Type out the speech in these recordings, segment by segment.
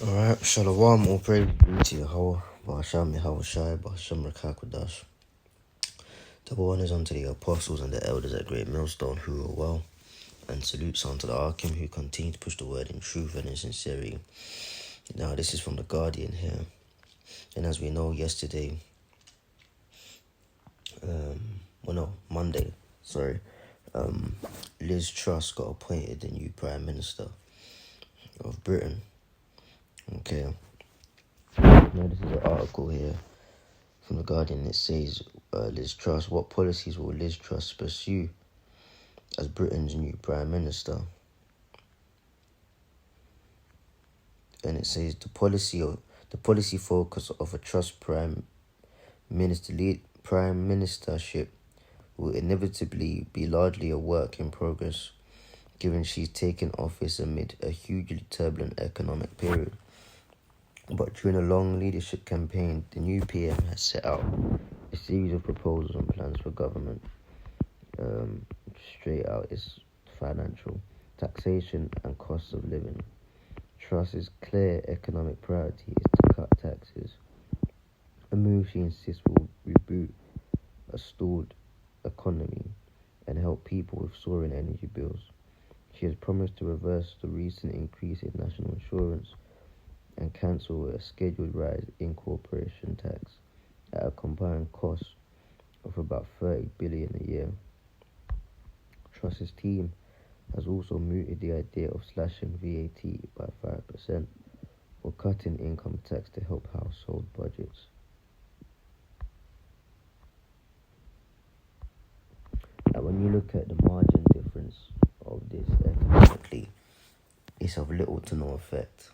Alright, Shalom, all praise be to Yahweh, Ba'asham Yahweh Shai, Ba'asham Rakakwadash. Double honors unto the apostles and the elders at Great Millstone who are well, and salutes unto the Arkim who continue to push the word in truth and in sincerity. Now, this is from the Guardian here, and as we know, yesterday, Monday, Liz Truss got appointed the new Prime Minister of Britain. Okay. Now, this is an article here from the Guardian. It says, Liz Truss, what policies will Liz Truss pursue as Britain's new Prime Minister? And it says the policy focus of a Truss Prime Ministership will inevitably be largely a work in progress, given she's taken office amid a hugely turbulent economic period. But during a long leadership campaign, the new PM has set out a series of proposals and plans for government. Straight out is financial, taxation and costs of living. Truss's clear economic priority is to cut taxes, a move she insists will reboot a stalled economy and help people with soaring energy bills. She has promised to reverse the recent increase in national insurance and cancel a scheduled rise in corporation tax at a combined cost of about $30 billion a year. Truss's team has also mooted the idea of slashing VAT by 5% or cutting income tax to help household budgets. Now, when you look at the margin difference of this economically, it's of little to no effect,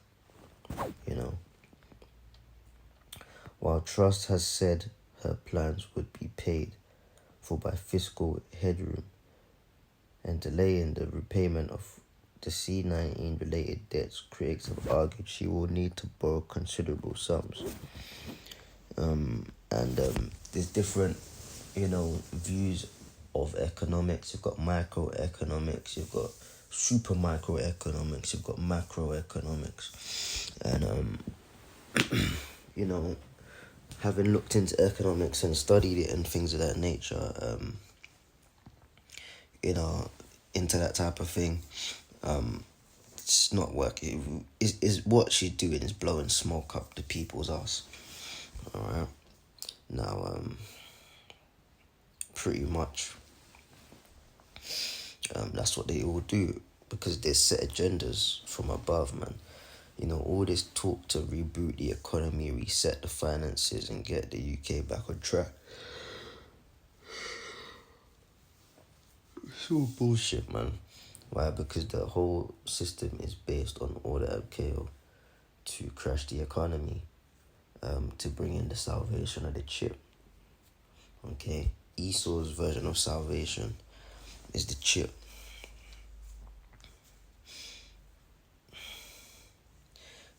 While Truss has said her plans would be paid for by fiscal headroom and delaying the repayment of the C-19 related debts, critics have argued she will need to borrow considerable sums. There's different, views of economics. You've got microeconomics, you've got super microeconomics, you've got macroeconomics. And, having looked into economics and studied it and things of that nature, into that type of thing, it's not working. Is what she's doing is blowing smoke up the people's ass. Alright. Now, pretty much, that's what they all do because they set agendas from above, man. All this talk to reboot the economy, reset the finances, and get the UK back on track. It's all bullshit, man. Why? Because the whole system is based on order of chaos to crash the economy, to bring in the salvation of the chip. Okay? Esau's version of salvation is the chip.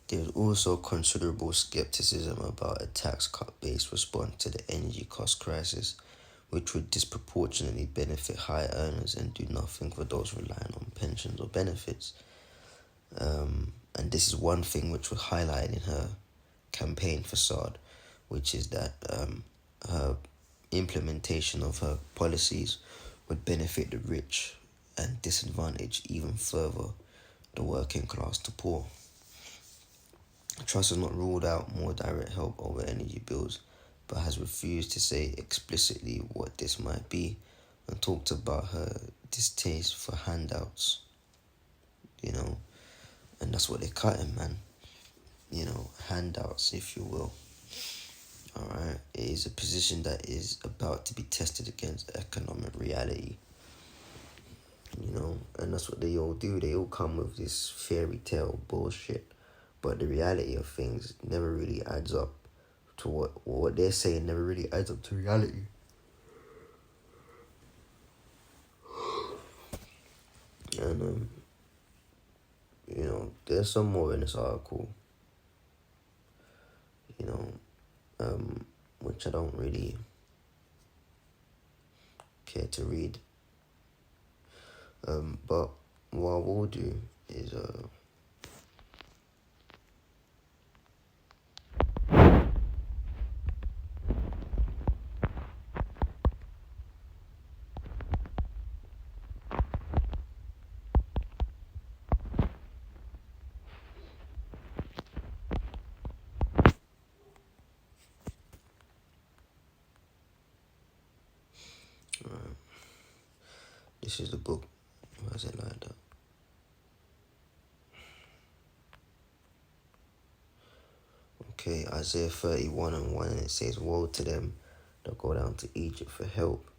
There's also considerable skepticism about a tax cut-based response to the energy cost crisis, which would disproportionately benefit high earners and do nothing for those relying on pensions or benefits. And this is one thing which was highlighted in her campaign facade, which is that her implementation of her policies would benefit the rich and disadvantage even further the working class to poor. Truss has not ruled out more direct help over energy bills, but has refused to say explicitly what this might be and talked about her distaste for handouts, and that's what they're cutting, man. Handouts, if you will. Alright, it is a position that is about to be tested against economic reality. And that's what they all do. They all come with this fairy tale bullshit. But the reality of things never really adds up to what they're saying never really adds up to reality. And, there's some more in this article, which I don't really care to read. But what I will do is, Which is the book. Why is it like that? Okay, Isaiah 31:1, and it says, "Woe to them that go down to Egypt for help,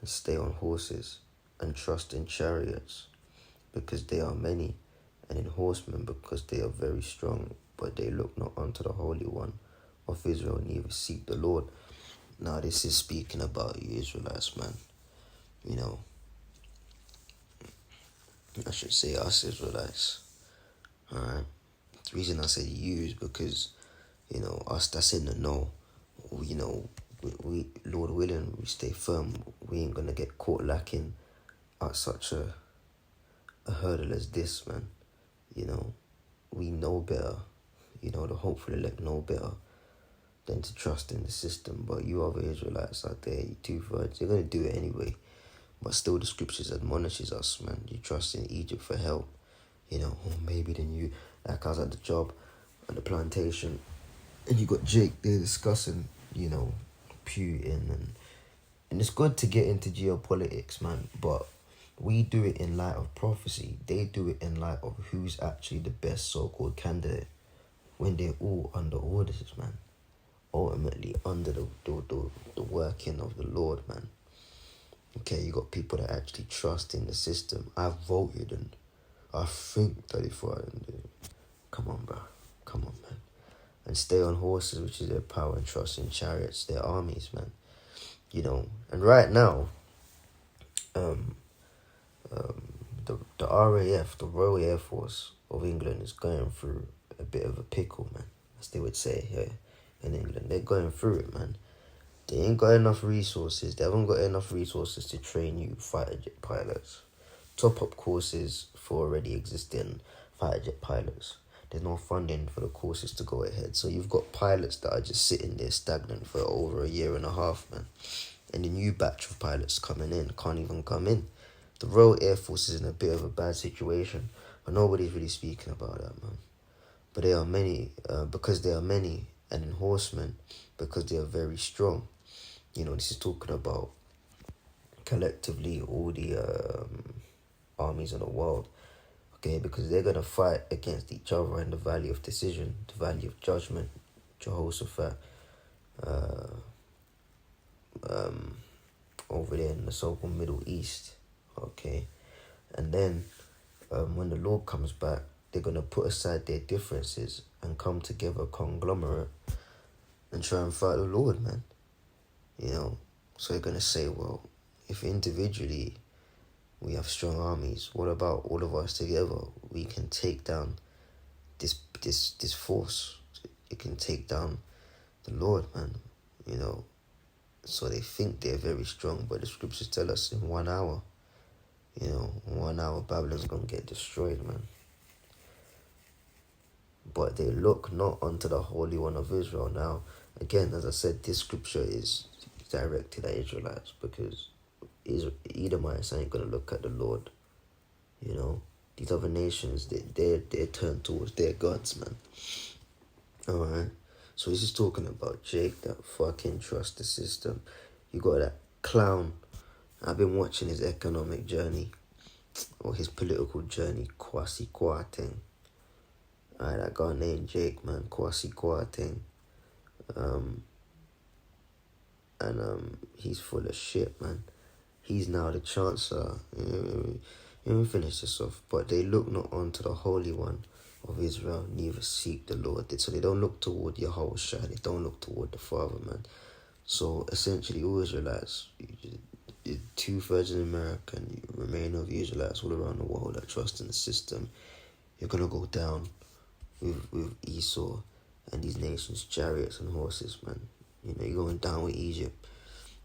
and stay on horses, and trust in chariots, because they are many, and in horsemen, because they are very strong, but they look not unto the Holy One of Israel, neither seek the Lord." Now this is speaking about you Israelites, man. You know, I should say us Israelites. Alright. The reason I say you is because, you know, us that's in the know, we Lord willing, we stay firm. We ain't gonna get caught lacking at such a hurdle as this, man. You know, we know better. You know, the hopeful elect know better than to trust in the system. But you other Israelites out there, you 2/3, you're gonna do it anyway. But still, the scriptures admonishes us, man. You trust in Egypt for help. You know, or maybe then you, like I was at the job, at the plantation, and you got Jake there discussing, you know, Putin, and it's good to get into geopolitics, man, but we do it in light of prophecy. They do it in light of who's actually the best so-called candidate, when they're all under orders, man. Ultimately under the working of the Lord, man. Okay, you got people that actually trust in the system. I voted and I think that if I... Come on, bro. Come on, man. And stay on horses, which is their power, and trust in chariots, their armies, man. You know, and right now, the RAF, the Royal Air Force of England, is going through a bit of a pickle, man. As they would say here in England. They're going through it, man. They ain't got enough resources. They haven't got enough resources to train you fighter jet pilots. Top up courses for already existing fighter jet pilots. There's no funding for the courses to go ahead. So you've got pilots that are just sitting there stagnant for over a year and a half, man. And the new batch of pilots coming in can't even come in. The Royal Air Force is in a bit of a bad situation, but nobody's really speaking about that, man. But there are many, because there are many, and in horsemen, because they are very strong. You know, this is talking about collectively all the armies of the world. Okay, because they're going to fight against each other in the Valley of Decision, the Valley of Judgment, Jehoshaphat, over there in the so-called Middle East. Okay, and then when the Lord comes back, they're going to put aside their differences and come together, conglomerate, and try and fight the Lord, man. You know, so they're going to say, well, if individually we have strong armies, what about all of us together? We can take down this force. It can take down the Lord, man. You know, so they think they're very strong, but the scriptures tell us in 1 hour, you know, 1 hour Babylon's going to get destroyed, man. But they look not unto the Holy One of Israel. Now, again, as I said, this scripture is directed at Israelites, because Edomites ain't going to look at the Lord. You know, these other nations, they're turned towards their gods, man. Alright, so this is talking about Jake that fucking trust the system. You got that clown. I've been watching his economic journey, or his political journey, Kwasi Kwarteng. Alright, that guy named Jake, man, Kwasi Kwarteng. He's full of shit, man. He's now the chancellor. Let me finish this off. But they look not unto the Holy One of Israel, neither seek the Lord. So they don't look toward Yahushua. They don't look toward the Father, man. So essentially, all Israelites, 2/3 in America, and the remainder of Israelites all around the world that trust in the system, you're gonna go down with Esau and these nations, chariots and horses, man. You know, you're going down with Egypt.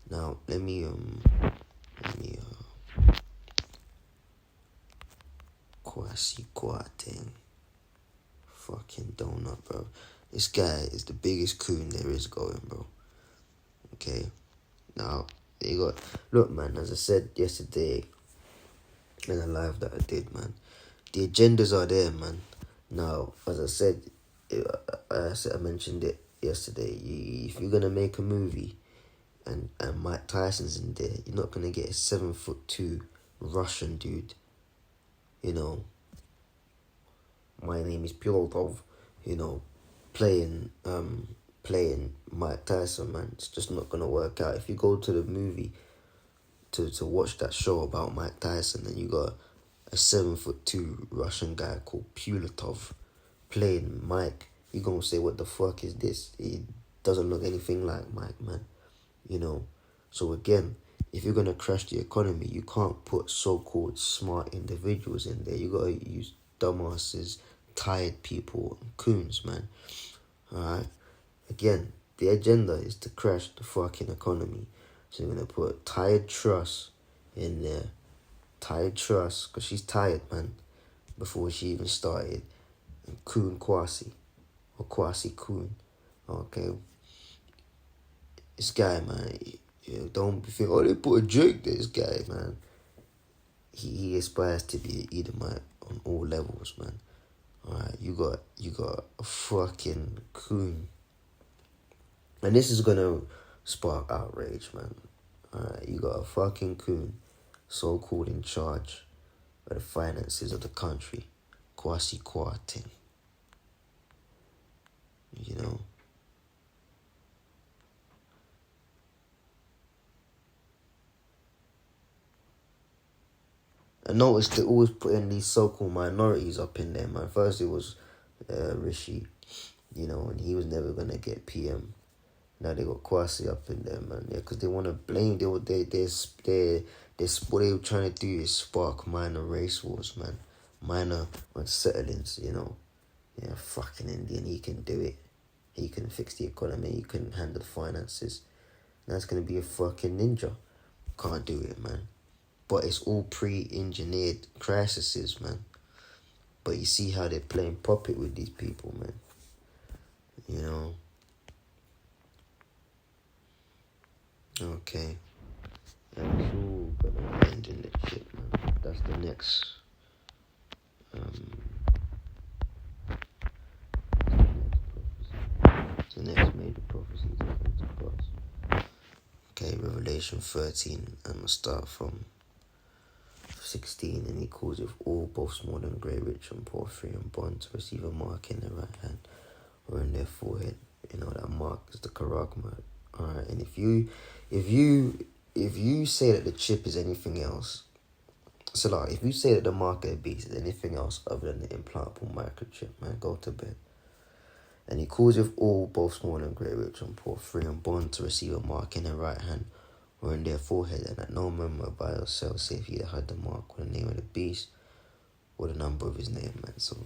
Now, let me Kwasi Kwarteng. Fucking donut, bro. This guy is the biggest coon there is going, bro. Okay. Now, look, man, as I said yesterday in a live that I did, man, the agendas are there, man. Now, as I said, I mentioned it yesterday, if you're going to make a movie and Mike Tyson's in there, you're not going to get a 7'2" Russian dude, you know, my name is Pyotov, you know, playing Mike Tyson, man. It's just not gonna work out. If you go to the movie to watch that show about Mike Tyson, and you got a 7'2" Russian guy called Pyotov playing Mike, you gonna say, what the fuck is this? He doesn't look anything like Mike, man. You know. So again, if you're gonna crash the economy, you can't put so-called smart individuals in there. You gotta use dumbasses, tired people, and coons, man. Alright? Again, the agenda is to crash the fucking economy. So you're gonna put tired Truss in there. Tired Truss, because she's tired, man, before she even started. And Coon Kwasi, or Kwasi Coon. Okay? This guy, man, don't think, oh, they put a Drake there, this guy, man. He aspires to be an Edomite on all levels, man. Alright, you got a fucking coon. And this is gonna spark outrage, man. Alright, you got a fucking coon, so-called in charge of the finances of the country. Kwasi Kwarteng. You know? I noticed they always putting these so-called minorities up in there, man. First it was Rishi, you know, and he was never gonna get PM. Now they got Kwasi up in there, man. Yeah, because they want to blame. What they were trying to do is spark minor race wars, man. Minor unsettlings, you know. Yeah, fucking Indian, he can do it. He can fix the economy. He can handle the finances. That's gonna be a fucking ninja. Can't do it, man. But it's all pre-engineered crises, man. But you see how they're playing puppet with these people, man. You know. Okay. That's all gonna end in the shit, man. That's the next the next major prophecy is going to pass. Okay, Revelation 13. I'm gonna start from 16, and he calls it all, both small and great, rich and poor, free and bond, to receive a mark in their right hand or in their forehead. You know, that mark is the charagma. Alright, and if you say that the chip is anything else, so like, if you say that the mark of the beast is anything else other than the implantable microchip, man, go to bed. And he calls it all, both small and great, rich and poor, free and bond, to receive a mark in their right hand or in their forehead, and that no man may buy or sell save he that had the mark or the name of the beast or the number of his name, man. So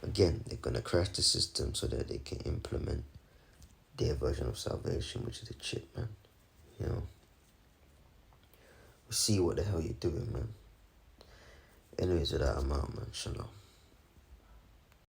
again, they're gonna crash the system so that they can implement their version of salvation, which is the chip, man. You know, we'll see what the hell you're doing, man. Anyways, with that, I'm out, man. Shalom.